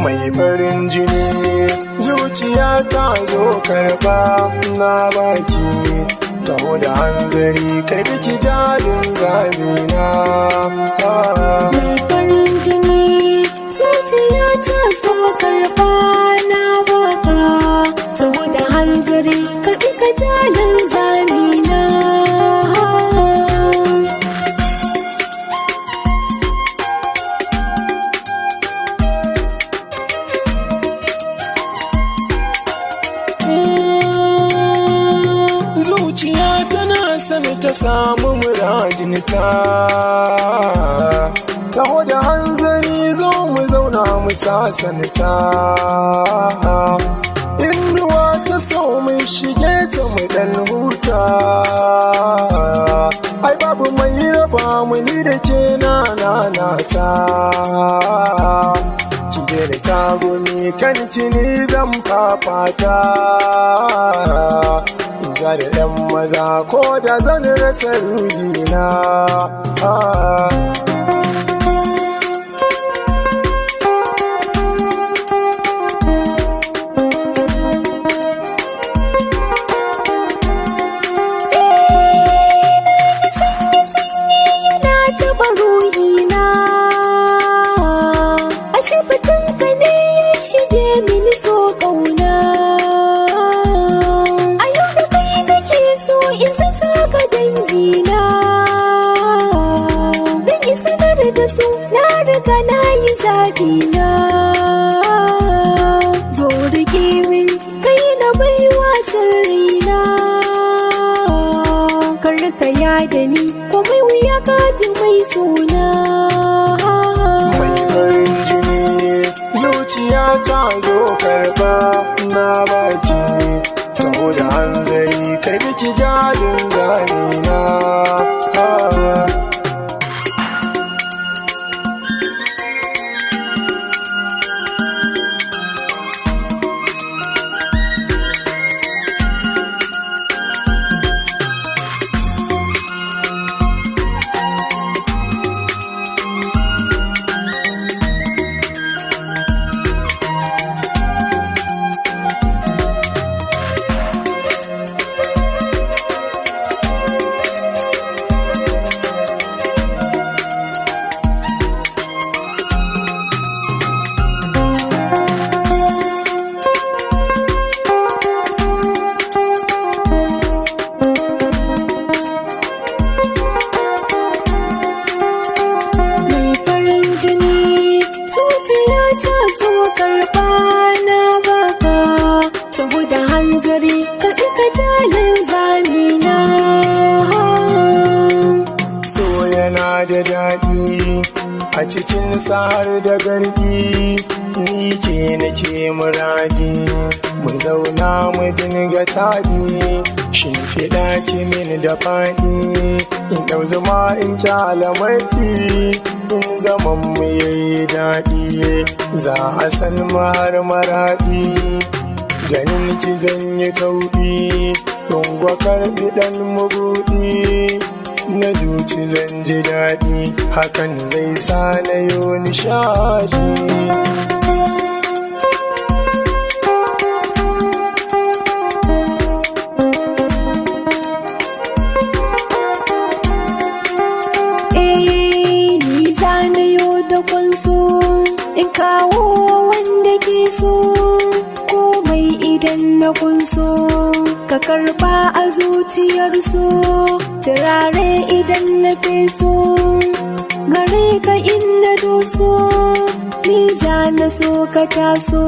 mai farin jini zuciya ta zo karba na baki taho da hanzari kai biki jalin zamina mai farin jini zuciya ta zo karba na baka taho da hanzari kai biki jalin zamina zuciya tana son ta samu muradinta taho da hanzari zo mu zauna mu sasanta inuwa ta so mun shige ta mu dan huta ai babu mai raba mu ni da ke na ta kije da tagumi kan kini zan fafata ga da ɗan maza ko da zan rasa ruhina ashe fitinka ne ya shige mini so ƙauna a yau da kai nake so in san saka dangina don yi sanar da su na riga na yi zaɓina zo rike min kai na baiwa sirrina kar ka yada ni ko mai wuya ka ji mai suna zuciya ta zo karba na baki taho da hanzari kai biki jalin zamina ta zo karba na baka taho da hanzari karɓi ka jalin zamina so yana da daɗi a cikin har da garbi ni ke nake muradi mu zauna mu dinga taɗi shimfiɗa ki min da faɗi in ɗau zuma in kyala mafi in zaman mu yayi daɗi za a san har maraɗi ganin ki zan yi kauɗi yungwa karɓi ɗan mabuɗi na zuci zan ji daɗi hakan zai sa na yi nishaɗi in kawo wanda ke so komai idan na kunso ka karba a zuciyar so turare idan na feso gare ka in na doso ni za na so ka taso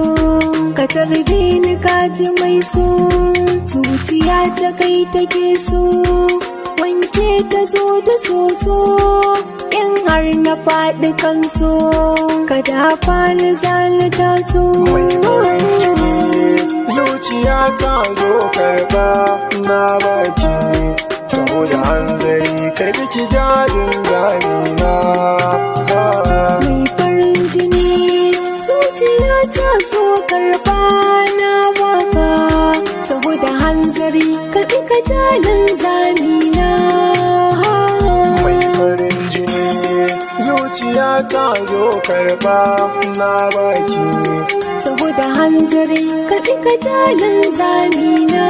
ka tarbe ni kaji mai so zuciya ta kai take so wanke ta zo da soso in har na faɗi kanso ka dafa ni zani taso zuciya ta zo karba na baki taho da hanzari kai biki jalin zamina mai farin jini zuciya ta zo karba na baka taho da hanzari karɓi ka jalin zamina mai farin jini zuciya ta zo karba na baki saboda hanzari karɓi ka jalin zamina